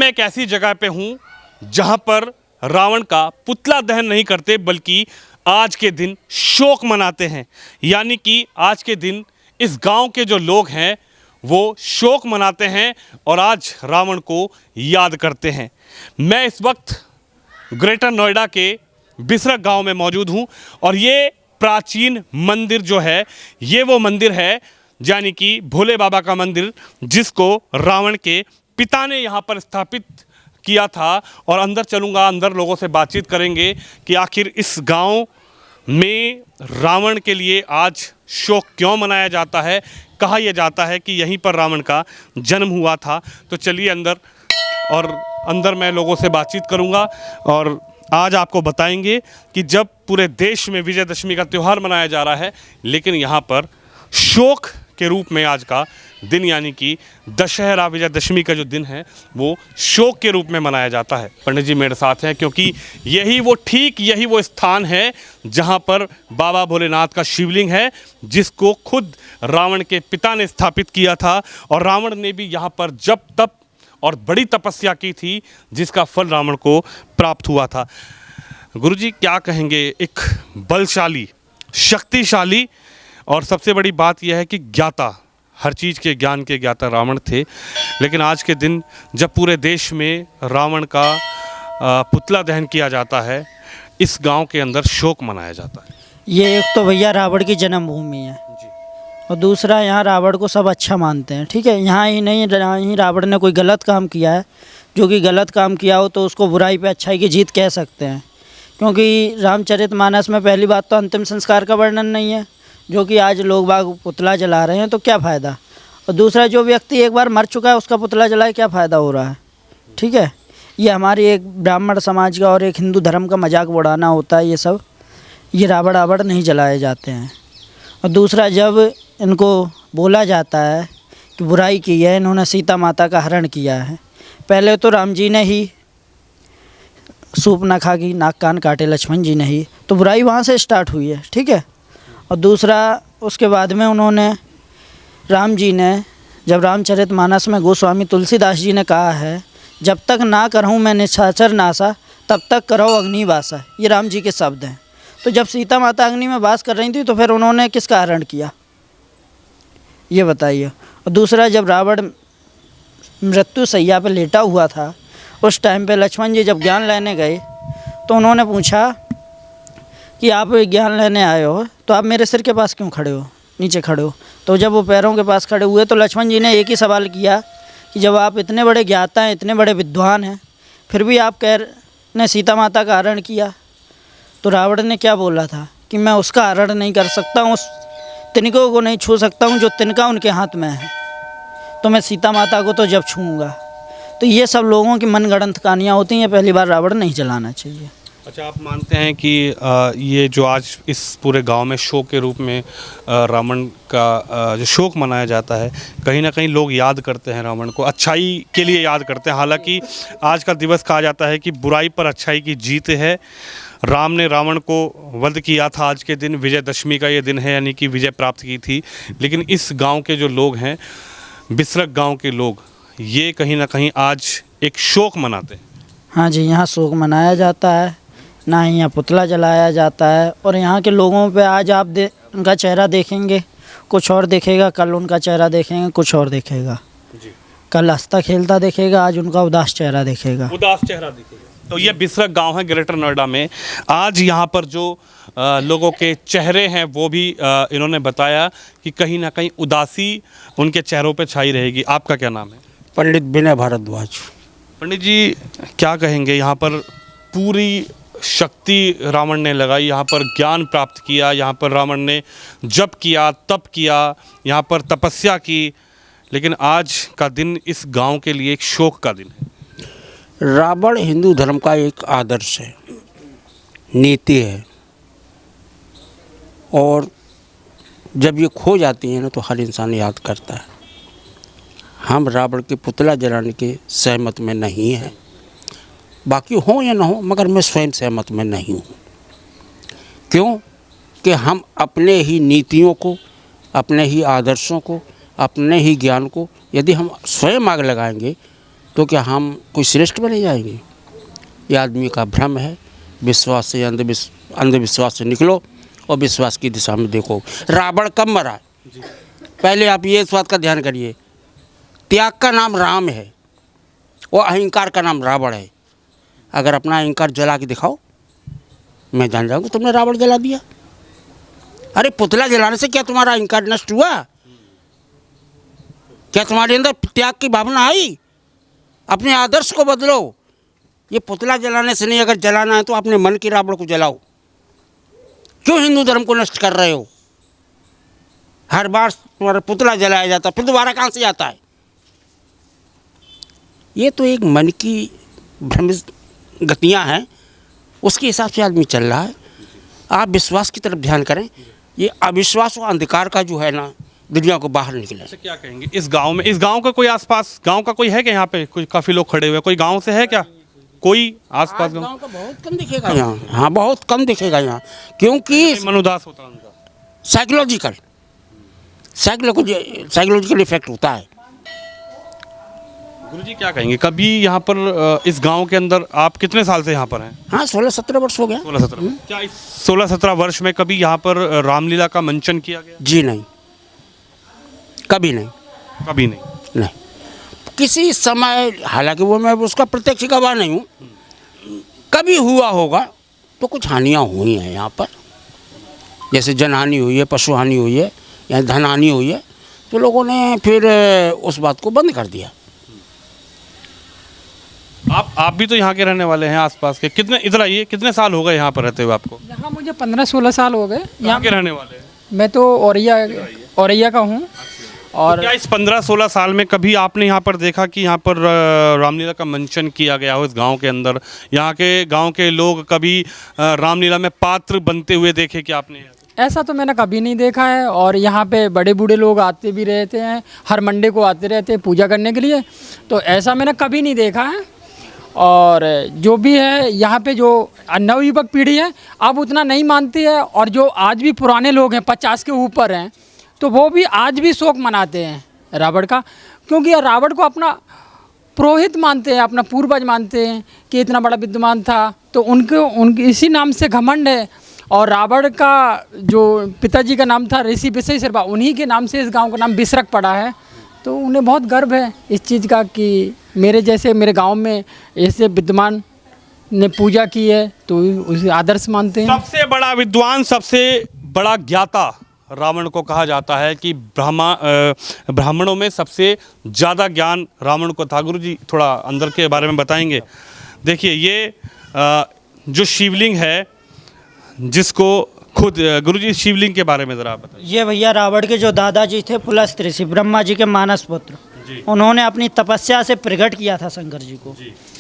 मैं एक ऐसी जगह पे हूँ जहाँ पर रावण का पुतला दहन नहीं करते बल्कि आज के दिन शोक मनाते हैं। यानी कि आज के दिन इस गांव के जो लोग हैं वो शोक मनाते हैं और आज रावण को याद करते हैं। मैं इस वक्त ग्रेटर नोएडा के बिसरक गांव में मौजूद हूं और ये प्राचीन मंदिर जो है ये वो मंदिर है यानी कि भोले बाबा का मंदिर, जिसको रावण के पिता ने यहाँ पर स्थापित किया था। और अंदर चलूँगा, अंदर लोगों से बातचीत करेंगे कि आखिर इस गांव में रावण के लिए आज शोक क्यों मनाया जाता है। कहा यह जाता है कि यहीं पर रावण का जन्म हुआ था। तो चलिए अंदर, और अंदर मैं लोगों से बातचीत करूंगा और आज आपको बताएंगे कि जब पूरे देश में विजयदशमी का त्यौहार मनाया जा रहा है, लेकिन यहाँ पर शोक के रूप में आज का दिन यानी कि दशहरा विजयदशमी का जो दिन है वो शोक के रूप में मनाया जाता है। पंडित जी मेरे साथ हैं क्योंकि यही वो स्थान है जहाँ पर बाबा भोलेनाथ का शिवलिंग है, जिसको खुद रावण के पिता ने स्थापित किया था। और रावण ने भी यहाँ पर जप तप और बड़ी तपस्या की थी, जिसका फल रावण को प्राप्त हुआ था। गुरुजी क्या कहेंगे, एक बलशाली, शक्तिशाली और सबसे बड़ी बात यह है कि ज्ञाता, हर चीज़ के ज्ञान के ज्ञाता रावण थे। लेकिन आज के दिन जब पूरे देश में रावण का पुतला दहन किया जाता है, इस गांव के अंदर शोक मनाया जाता है। ये एक तो भैया रावण की जन्मभूमि है जी। और दूसरा यहाँ रावण को सब अच्छा मानते हैं। ठीक है, यहाँ ही नहीं, यहाँ ही रावण ने कोई गलत काम किया है, जो कि गलत काम किया हो तो उसको बुराई पे अच्छाई की जीत कह सकते हैं। क्योंकि रामचरितमानस में पहली बात तो अंतिम संस्कार का वर्णन नहीं है, जो कि आज लोग बाग पुतला जला रहे हैं, तो क्या फ़ायदा। और दूसरा, जो व्यक्ति एक बार मर चुका है उसका पुतला जलाए क्या फ़ायदा हो रहा है। ठीक है, ये हमारी एक ब्राह्मण समाज का और एक हिंदू धर्म का मजाक उड़ाना होता है। ये सब, ये रावण आवड़ नहीं जलाए जाते हैं। और दूसरा, जब इनको बोला जाता है कि बुराई की है, इन्होंने सीता माता का हरण किया है, पहले तो राम जी ने ही सूप न खा की नाक कान काटे लक्ष्मण जी ने ही, तो बुराई वहाँ से स्टार्ट हुई है। ठीक है, और दूसरा, उसके बाद में उन्होंने, राम जी ने, जब रामचरितमानस में गोस्वामी तुलसीदास जी ने कहा है, जब तक ना करहूँ मैं निशाचर नासा तब तक करो अग्नि वासा, ये राम जी के शब्द हैं। तो जब सीता माता अग्नि में वास कर रही थी तो फिर उन्होंने किसका हरण किया, ये बताइए। और दूसरा, जब रावण मृत्यु शैया पर लेटा हुआ था, उस टाइम पे लक्ष्मण जी जब ज्ञान लेने गए तो उन्होंने पूछा कि आप ज्ञान लेने आए हो तो आप मेरे सिर के पास क्यों खड़े हो, नीचे खड़े हो। तो जब वो पैरों के पास खड़े हुए तो लक्ष्मण जी ने एक ही सवाल किया कि जब आप इतने बड़े ज्ञाता हैं, इतने बड़े विद्वान हैं, फिर भी आप ने सीता माता का हरण किया। तो रावण ने क्या बोला था कि मैं उसका हरण नहीं कर सकता हूँ, उस तिनकों को नहीं छू सकता हूँ जो तिनका उनके हाथ में है, तो मैं सीता माता को तो जब छूँगा। तो ये सब लोगों की मनगढ़ंत कहानियाँ होती हैं, पहली बार रावण नहीं जलाना चाहिए। अच्छा, आप मानते हैं कि ये जो आज इस पूरे गांव में शोक के रूप में रावण का जो शोक मनाया जाता है, कहीं ना कहीं लोग याद करते हैं रावण को, अच्छाई के लिए याद करते हैं। हालांकि आज का दिवस कहा जाता है कि बुराई पर अच्छाई की जीत है। राम ने रावण को वध किया था, आज के दिन विजयदशमी का ये दिन है, यानी कि विजय प्राप्त की थी। लेकिन इस गाँव के जो लोग हैं, बिसरक गाँव के लोग, ये कहीं ना कहीं आज एक शोक मनाते हैं। हाँ जी, यहाँ शोक मनाया जाता है, ना ही यहाँ पुतला जलाया जाता है। और यहाँ के लोगों पे आज आप उनका चेहरा देखेंगे कुछ और दिखेगा, कल उनका चेहरा देखेंगे कुछ और दिखेगा जी। कल हंसता खेलता दिखेगा, आज उनका उदास चेहरा दिखेगा, उदास चेहरा दिखेगा। तो ये बिसरक गांव है ग्रेटर नोएडा में। आज यहाँ पर जो लोगों के चेहरे हैं वो भी इन्होंने बताया कि कहीं ना कहीं उदासी उनके चेहरों पे छाई रहेगी। आपका क्या नाम है? पंडित विनय भारद्वाज। पंडित जी क्या कहेंगे, यहाँ पर पूरी शक्ति रावण ने लगाई, यहाँ पर ज्ञान प्राप्त किया, यहाँ पर रावण ने जप किया, तप किया, यहाँ पर तपस्या की, लेकिन आज का दिन इस गांव के लिए एक शोक का दिन है। रावण हिंदू धर्म का एक आदर्श है, नीति है, और जब ये खो जाती है ना तो हर इंसान याद करता है। हम रावण के पुतला जलाने के सहमत में नहीं हैं, बाकी हो या ना हो, मगर मैं स्वयं सहमत में नहीं हूँ। क्यों कि हम अपने ही नीतियों को, अपने ही आदर्शों को, अपने ही ज्ञान को यदि हम स्वयं आग लगाएंगे तो क्या हम कोई श्रेष्ठ बने जाएंगे? ये आदमी का भ्रम है। विश्वास से अंधविश्वास से निकलो और विश्वास की दिशा में देखो। रावण कब मरा? पहले आप ये इस बात का ध्यान करिए, त्याग का नाम राम है और अहंकार का नाम रावण है। अगर अपना अहंकार जला के दिखाओ, मैं जान जाऊंगा तुमने रावण जला दिया। अरे पुतला जलाने से क्या तुम्हारा अहंकार नष्ट हुआ? क्या तुम्हारे अंदर त्याग की भावना आई? अपने आदर्श को बदलो। ये पुतला जलाने से नहीं, अगर जलाना है तो अपने मन के रावण को जलाओ। क्यों हिंदू धर्म को नष्ट कर रहे हो? हर बार तुम्हारा पुतला जलाया जाता है, फिर दोबारा कहाँ से आता है? ये तो एक मन की भ्रमित गतियाँ हैं, उसके हिसाब से आदमी चल रहा है। आप विश्वास की तरफ ध्यान करें। ये अविश्वास और अंधकार का जो है ना, दुनिया को बाहर निकले। अच्छा, क्या कहेंगे इस गांव में? इस गांव का कोई आसपास गांव का कोई है क्या यहाँ पे? कोई काफ़ी लोग खड़े हुए, कोई गांव से है क्या? कोई आसपास गाँव का बहुत कम दिखेगा यहाँ। हाँ, बहुत कम दिखेगा यहाँ, क्योंकि मन उदास होता है उनका? साइकोलॉजिकल इफेक्ट होता है। गुरुजी क्या कहेंगे, कभी यहाँ पर इस गांव के अंदर आप कितने साल से यहाँ पर हैं? हाँ, 16-17 वर्ष हो गया। 16-17। क्या इस 16-17 वर्ष में कभी यहाँ पर रामलीला का मंचन किया गया? जी नहीं, कभी नहीं। कभी नहीं। नहीं, किसी समय, हालांकि वो मैं उसका प्रत्यक्ष गवाह नहीं हूँ, कभी हुआ होगा तो कुछ हानियाँ हुई हैं यहाँ पर। जैसे जनहानि हुई है, पशु हानि हुई है या धन हानि हुई है, तो लोगों ने फिर उस बात को बंद कर दिया। आप भी तो यहाँ के रहने वाले हैं, आसपास के। कितने, इधर आइए, कितने साल हो गए यहाँ पर रहते हुए आपको? यहाँ मुझे 15-16 साल हो गए। यहाँ के रहने वाले हैं? मैं तो औरैया का हूँ। और तो क्या इस 15-16 साल में कभी आपने यहाँ पर देखा कि यहाँ पर रामलीला का मंचन किया गया हो इस गांव के अंदर? यहाँ के गांव के लोग कभी रामलीला में पात्र बनते हुए देखे कि आपने? ऐसा तो मैंने कभी नहीं देखा है। और यहाँ पे बड़े बूढ़े लोग आते भी रहते हैं, हर मंडे को आते रहते हैं पूजा करने के लिए, तो ऐसा मैंने कभी नहीं देखा है। और जो भी है यहाँ पे जो नवयुवक पीढ़ी है अब उतना नहीं मानती है, और जो आज भी पुराने लोग हैं 50 के ऊपर हैं, तो वो भी आज भी शोक मनाते हैं रावण का, क्योंकि रावण को अपना पुरोहित मानते हैं, अपना पूर्वज मानते हैं कि इतना बड़ा विद्वान था, तो उनके इसी नाम से घमंड है। और रावण का जो पिताजी का नाम था ऋषि विषय शर्मा, उन्हीं के नाम से इस गांव का नाम बिसरक पड़ा है। तो उन्हें बहुत गर्व है इस चीज़ का कि मेरे गांव में ऐसे विद्वान ने पूजा की है, तो उसे आदर्श मानते हैं। सबसे बड़ा विद्वान, सबसे बड़ा ज्ञाता रावण को कहा जाता है कि ब्राह्मणों में सबसे ज़्यादा ज्ञान रावण को था। गुरुजी थोड़ा अंदर के बारे में बताएंगे। देखिए, ये जो शिवलिंग है, जिसको खुद गुरुजी शिवलिंग के बारे में ज़रा आप बताइए। ये भैया रावण के जो दादाजी थे पुलस्त्य ऋषि, ब्रह्मा जी के मानस पुत्र, उन्होंने अपनी तपस्या से प्रकट किया था शंकर जी को।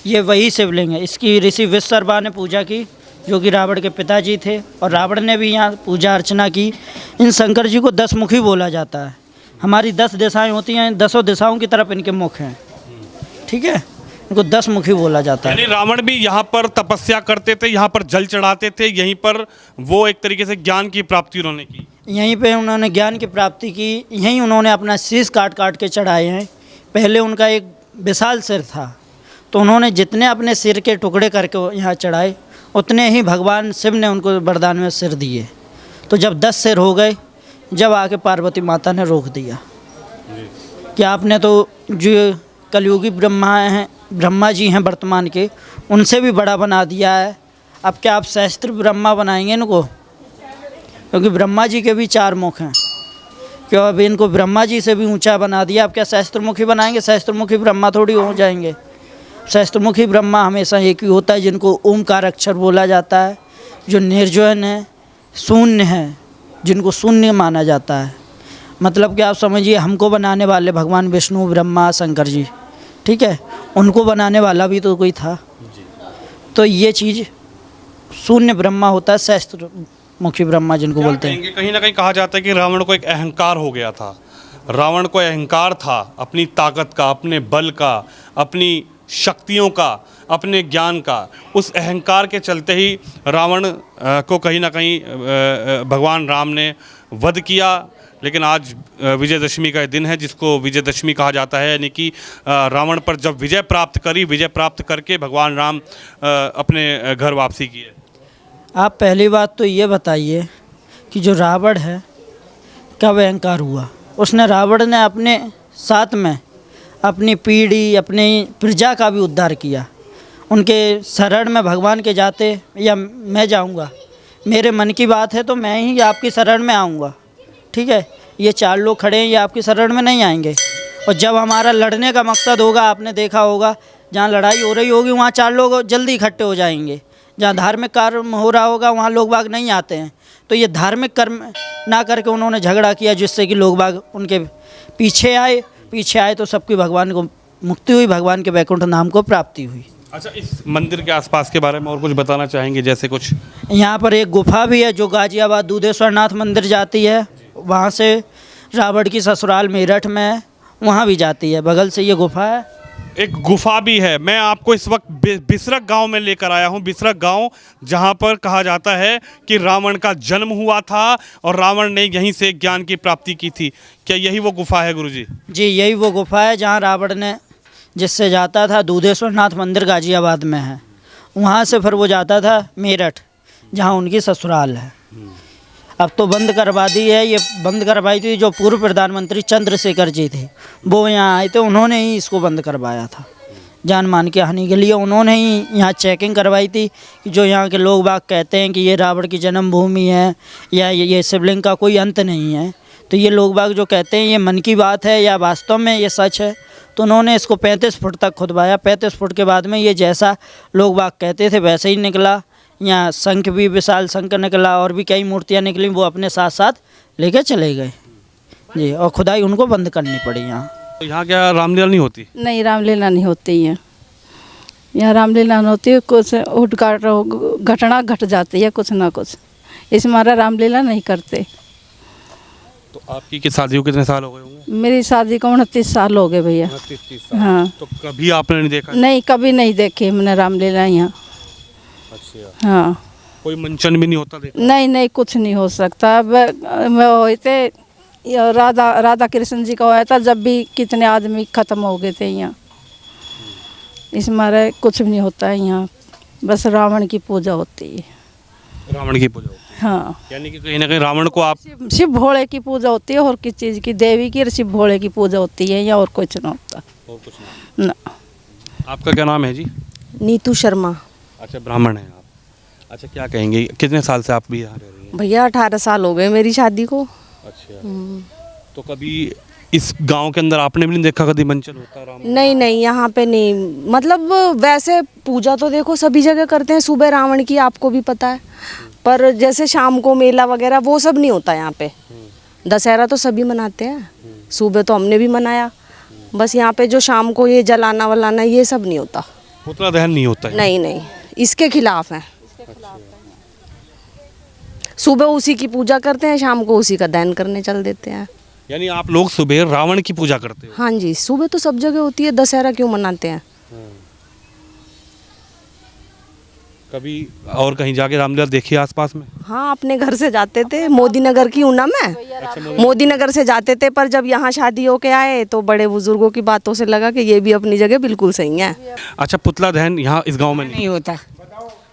ये वही शिवलिंग है। इसकी ऋषि विश्वकर्मा ने पूजा की, जो कि रावण के पिताजी थे, और रावण ने भी यहाँ पूजा अर्चना की। इन शंकर जी को 10 मुखी बोला जाता है। हमारी 10 दिशाएं होती हैं, 10 दिशाओं की तरफ इनके मुख हैं, ठीक है। इनको 10 मुखी बोला जाता है। यानी रावण भी यहाँ पर तपस्या करते थे, यहाँ पर जल चढ़ाते थे, यहीं पर वो एक तरीके से ज्ञान की प्राप्ति उन्होंने की। यहीं पे उन्होंने ज्ञान की प्राप्ति की। यहीं उन्होंने अपना शीश काट काट के चढ़ाए हैं। पहले उनका एक विशाल सिर था, तो उन्होंने जितने अपने सिर के टुकड़े करके यहाँ चढ़ाए, उतने ही भगवान शिव ने उनको वरदान में सिर दिए। तो जब 10 सिर हो गए, जब आके पार्वती माता ने रोक दिया कि आपने तो जो कलयुगी ब्रह्मा जी हैं वर्तमान के, उनसे भी बड़ा बना दिया है। अब क्या आप सहस्त्र ब्रह्मा बनाएंगे इनको? क्योंकि ब्रह्मा जी के भी 4 मुख हैं। क्यों अब इनको ब्रह्मा जी से भी ऊंचा बना दिया, अब क्या सहस्त्रमुखी बनाएंगे? सहस्त्रमुखी ब्रह्मा थोड़ी हो जाएंगे। सहस्त्रमुखी ब्रह्मा हमेशा एक ही होता है, जिनको ओमकार अक्षर बोला जाता है, जो निर्जन है, शून्य है, जिनको शून्य माना जाता है। मतलब कि आप समझिए, हमको बनाने वाले भगवान विष्णु, ब्रह्मा, शंकर जी, ठीक है, उनको बनाने वाला भी तो कोई था। तो ये चीज़ शून्य ब्रह्मा होता है, सहस्त्रमुखी ब्रह्मा जिनको बोलते हैं। कहीं ना कहीं कहा जाता है कि रावण को एक अहंकार हो गया था। रावण को अहंकार था अपनी ताकत का, अपने बल का, अपनी शक्तियों का, अपने ज्ञान का। उस अहंकार के चलते ही रावण को कहीं ना कहीं भगवान राम ने वध किया, लेकिन आज विजयदशमी का दिन है जिसको विजयदशमी कहा जाता है, यानी कि रावण पर जब विजय प्राप्त करके भगवान राम अपने घर वापसी की है। आप पहली बात तो ये बताइए कि जो रावण है कब अहंकार हुआ? उसने रावण ने अपने साथ में अपनी पीढ़ी अपनी प्रजा का भी उद्धार किया। उनके शरण में भगवान के जाते या मैं जाऊंगा, मेरे मन की बात है तो मैं ही आपकी शरण में आऊंगा, ठीक है। ये 4 लोग खड़े हैं, ये आपकी शरण में नहीं आएंगे। और जब हमारा लड़ने का मकसद होगा, आपने देखा होगा जहाँ लड़ाई हो रही होगी वहाँ 4 लोग जल्दी इकट्ठे हो जाएंगे। जहाँ धार्मिक कर्म हो रहा होगा वहाँ लोग बाग नहीं आते हैं। तो ये धार्मिक कर्म ना करके उन्होंने झगड़ा किया, जिससे कि लोग बाग उनके पीछे आए तो सबकी भगवान को मुक्ति हुई, भगवान के वैकुंठ धाम को प्राप्ति हुई। अच्छा, इस मंदिर के आसपास के बारे में और कुछ बताना चाहेंगे? जैसे कुछ यहाँ पर एक गुफा भी है जो गाजियाबाद दूधेश्वर नाथ मंदिर जाती है, वहाँ से रावण की ससुराल मेरठ में है, वहाँ भी जाती है, बगल से ये गुफा है। एक गुफा भी है। मैं आपको इस वक्त बिसरक गांव में लेकर आया हूं। बिसरक गांव जहां पर कहा जाता है कि रावण का जन्म हुआ था और रावण ने यहीं से ज्ञान की प्राप्ति की थी। क्या यही वो गुफा है गुरुजी? जी यही वो गुफा है जहाँ रावण ने जिससे जाता था, दूधेश्वर नाथ मंदिर गाजियाबाद में है, वहाँ से फिर वो जाता था मेरठ जहाँ उनकी ससुराल है। अब तो बंद करवा दी है, ये बंद करवाई थी जो पूर्व प्रधानमंत्री चंद्रशेखर जी थे, वो यहाँ आए थे, उन्होंने ही इसको बंद करवाया था। जान मान के हानि के लिए उन्होंने ही यहाँ चेकिंग करवाई थी कि जो यहाँ के लोग बाग कहते हैं कि ये रावण की जन्मभूमि है या ये शिवलिंग का कोई अंत नहीं है, तो ये लोग बाग जो कहते हैं ये मन की बात है या वास्तव में ये सच है। तो उन्होंने इसको 35 फुट तक खुदवाया। 35 फुट के बाद में ये जैसा लोग बाग कहते थे वैसे ही निकला। यहाँ शंख भी, विशाल शंख निकला और भी कई मूर्तियाँ निकली, वो अपने साथ साथ लेके चले गए जी, और खुदाई उनको बंद करनी पड़ी यहाँ। तो यहाँ क्या रामलीला नहीं होती? नहीं, रामलीला नहीं होती है यहाँ, रामलीला नहीं होती है। कुछ घटना घट जाती है कुछ ना कुछ, इस मारा रामलीला नहीं करते। तो आपकी की शादी को कितने साल हो गए होंगे? मेरी शादी को 29 साल हो गए भैया। 29 साल। हाँ। तो कभी आपने नहीं देखा? नहीं, कभी नहीं देखी मैंने रामलीला यहाँ। अच्छा। हाँ। कोई मंचन भी नहीं होता देखा? नहीं नहीं, कुछ नहीं हो सकता। अब हुए थे राधा कृष्ण जी का हुआ था, जब भी कितने आदमी खत्म हो गए थे यहाँ। इस मारे कुछ भी नहीं होता है यहाँ, बस रावण की पूजा होती है। रावण की पूजा होती है? हाँ। यानी कि कहीं ना कहीं रावण को आप शिव भोले की पूजा होती है, और किस चीज़ की? देवी की और शिव भोले की पूजा होती है यहाँ, और कुछ नहीं होता। और कुछ नहीं? ना। आपका क्या नाम है जी? नीतू शर्मा। अच्छा, ब्राह्मण हैं आप। अच्छा, क्या कहेंगे, कितने साल से आप भी यहाँ रह रही हैं? भैया 18 साल हो गए मेरी शादी को। अच्छा। तो कभी इस गांव के अंदर आपने भी नहीं देखा कभी मंचन होता राम? नहीं नहीं, यहाँ पे नहीं। मतलब वैसे पूजा तो देखो सभी जगह करते हैं, सुबह रावण की आपको भी पता है, पर जैसे शाम को मेला वगैरह वो सब नहीं होता यहाँ पे। दशहरा तो सभी मनाते हैं, सुबह तो हमने भी मनाया। बस यहाँ पे जो शाम को ये जलाना वलाना ये सब नहीं होता। पुतला दहन नहीं होता है? नहीं नहीं, इसके खिलाफ है। सुबह उसी की पूजा करते हैं, शाम को उसी का दहन करने चल देते हैं। यानी आप लोग सुबह रावण की पूजा करते हो? हाँ जी, सुबह तो सब जगह होती है, दशहरा क्यों मनाते हैं। कभी और कहीं जाके रामलीला देखी आसपास में? हाँ, अपने घर से जाते थे, मोदी नगर की हूँ ना मैं। मोदी नगर से जाते थे, पर जब यहाँ शादी होके आए तो बड़े बुजुर्गों की बातों से लगा कि ये भी अपनी जगह बिल्कुल सही है। अच्छा, पुतला दहन यहाँ इस गांव में नहीं होता।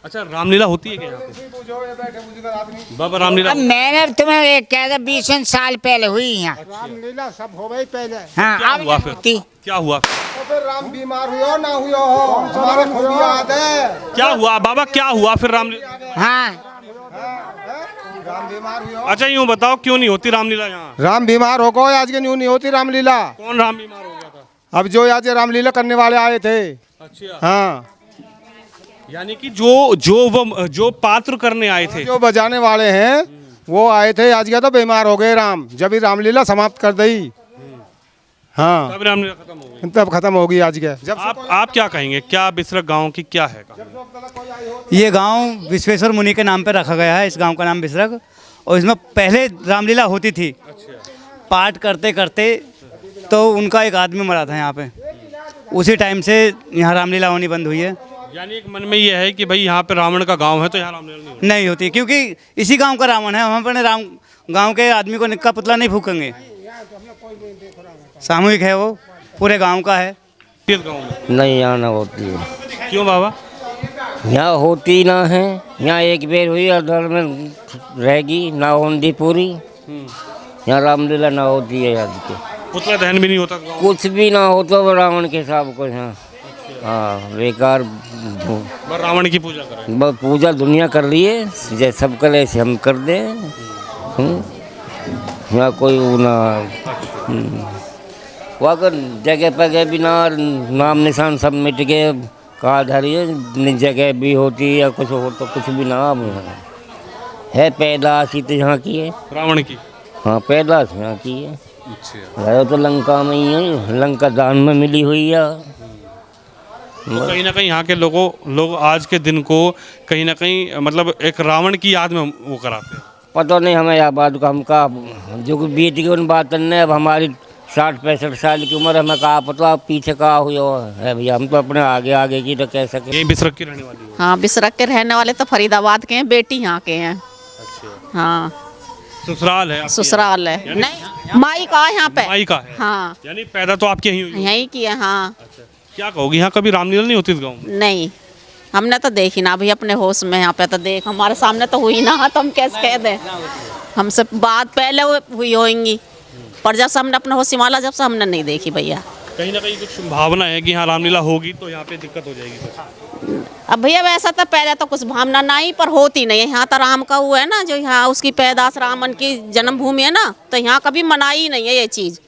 अच्छा, रामलीला होती है क्या यहाँ पे? बाबा रामलीला? अब मैंने तुम्हें कह दिया 20 साल पहले हुई यहाँ रामलीला सब हो गई पहले। हाँ। क्या अब हुआ नहीं फिर? होती। क्या हुआ? तो फिर राम बीमार हुए ना हुए हो, हमारे खूब याद है। क्या हुआ बाबा, क्या हुआ फिर रामलीला? हाँ। राम बीमार हुए हो। अच्छा, यूँ बताओ क्यों नहीं होती रामलीला यहाँ? राम बीमार हो गए, आज के न्यू नहीं होती रामलीला। कौन राम बीमार हो गया था? अब जो आज रामलीला करने वाले आए थे। अच्छा। हाँ, यानी कि जो पात्र करने आए थे, जो बजाने वाले हैं वो आए थे, आज क्या तो बीमार हो गए राम, जब ही रामलीला समाप्त कर दी। हाँ, तब रामलीला खत्म हो गई। तब खत्म होगी आज के। जब आप क्या कहेंगे, क्या बिसरक गांव की क्या है कहानी? ये गांव विश्वेश्वर मुनि के नाम पर रखा गया है, इस गांव का नाम बिसरक, और इसमें पहले रामलीला होती थी। पाठ करते करते तो उनका एक आदमी मरा था यहाँ पे, उसी टाइम से यहाँ रामलीला होनी बंद हुई है। यानी एक मन में ये है कि भाई यहाँ पे रावण का गांव है तो यहाँ रामलीला नहीं होती? नहीं होती, क्योंकि इसी गांव का रावण है, हम अपने गांव के आदमी को निक्का पुतला नहीं फूकेंगे। सामूहिक है वो, पूरे गांव का है। किस गांव में? नहीं, यहाँ ना होती है। क्यों बाबा? यहाँ होती ना है। यहाँ एक बेर हुई अदर में रहेगी ना होंदी पूरी। यहाँ रामलीला ना होती है। आज के पुतला दहन भी नहीं होता गाँव में? कुछ भी ना हो तो रावण के हिसाब को यहाँ। हाँ, बेकार बस रावण की पूजा करें। बस पूजा दुनिया कर रही है, जैसे सब कर ऐसे हम कर दें। यहाँ कोई वो ना वो अगर जगह पगह भी ना, नाम निशान सब मिट गए, कहा धरिए जगह भी होती या कुछ हो तो कुछ भी नाम है। पैदाश ही तो यहाँ की है, रावण की। हाँ पैदाश यहाँ की है। अच्छा, रहे तो लंका में ही है, लंका दान में मिली हुई है। तो कहीं ना कहीं यहाँ के लोग आज के दिन को कहीं ना कहीं मतलब एक रावण की याद में वो कराते हैं। पता नहीं हमें यह बात का, हम का जो कि बीत गई उन बात ने, अब हमारी 60-65 साल की उम्र, हमें कहा पता पीछे कहा हुआ है भैया। हम तो अपने आगे आगे की तो कह सके। यही बिसरक की रहने वाली है? हाँ, बिसरक के रहने वाले तो फरीदाबाद के हैं, बेटी यहाँ के हैं। अच्छा, हाँ, ससुराल है आपकी? ससुराल है। यानी- नहीं, माई का है यहाँ पे। माई का है? हाँ, यानी पैदा तो आपके यहीं हुई है? यहीं की है। हाँ, अच्छा, क्या कहोगी, यहाँ कभी रामलीला नहीं होती इस गाँव में? नहीं, हमने तो देखी ना अभी अपने होश में। यहाँ पे तो देख, हमारे सामने तो हुई ना, तो हम कैसे कह दें। हमसे बात पहले हुई होंगी, पर जब से हमने अपने होश संभाला, जब से हमने नहीं देखी भैया। कहीं ना कहीं कुछ भावना है कि यहाँ रामलीला होगी तो यहाँ पे दिक्कत हो जाएगी कुछ? अब भैया वैसा तो पहले तो कुछ भावना नहीं, पर होती नहीं है। यहाँ तो राम का हुआ है ना, जो यहाँ उसकी पैदाश, रामन की जन्मभूमि है ना, तो यहाँ कभी मनाई ही नहीं है ये चीज़।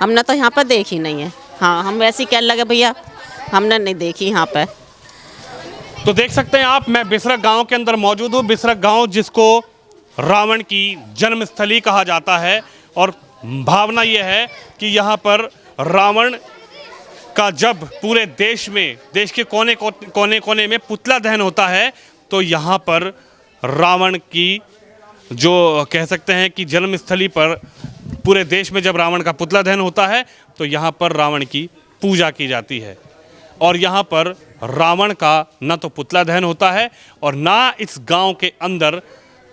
हमने तो यहाँ पर देखी नहीं है। हाँ, हम वैसे ही कह लगे भैया, हमने नहीं देखी यहाँ पे। तो देख सकते हैं आप, मैं बिसरक गांव के अंदर मौजूद हूँ। बिसरक गांव जिसको रावण की जन्मस्थली कहा जाता है, और भावना यह है कि यहाँ पर रावण का जब पूरे देश में, देश के कोने कोने में पुतला दहन होता है, तो यहाँ पर रावण की जो कह सकते हैं कि जन्मस्थली पर पूरे देश में जब रावण का पुतला दहन होता है तो यहाँ पर रावण की पूजा की जाती है। और यहाँ पर रावण का न तो पुतला दहन होता है और ना इस गांव के अंदर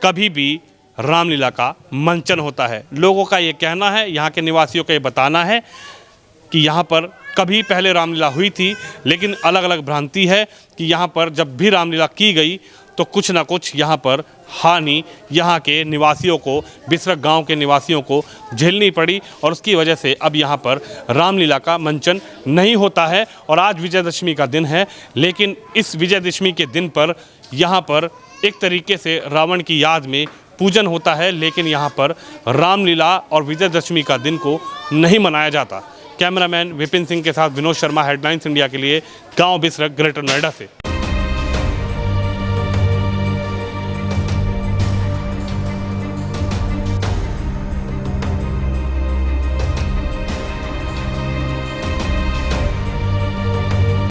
कभी भी रामलीला का मंचन होता है। लोगों का ये कहना है, यहाँ के निवासियों का ये बताना है कि यहाँ पर कभी पहले रामलीला हुई थी, लेकिन अलग अलग भ्रांति है कि यहाँ पर जब भी रामलीला की गई तो कुछ ना कुछ यहाँ पर हानि यहाँ के निवासियों को, बिसरक गांव के निवासियों को झेलनी पड़ी, और उसकी वजह से अब यहाँ पर रामलीला का मंचन नहीं होता है। और आज विजयदशमी का दिन है, लेकिन इस विजयदशमी के दिन पर यहाँ पर एक तरीके से रावण की याद में पूजन होता है, लेकिन यहाँ पर रामलीला और विजयदशमी का दिन को नहीं मनाया जाता। कैमरामैन विपिन सिंह के साथ विनोद शर्मा, हेडलाइंस इंडिया के लिए, गाँव बिसरक, ग्रेटर नोएडा से।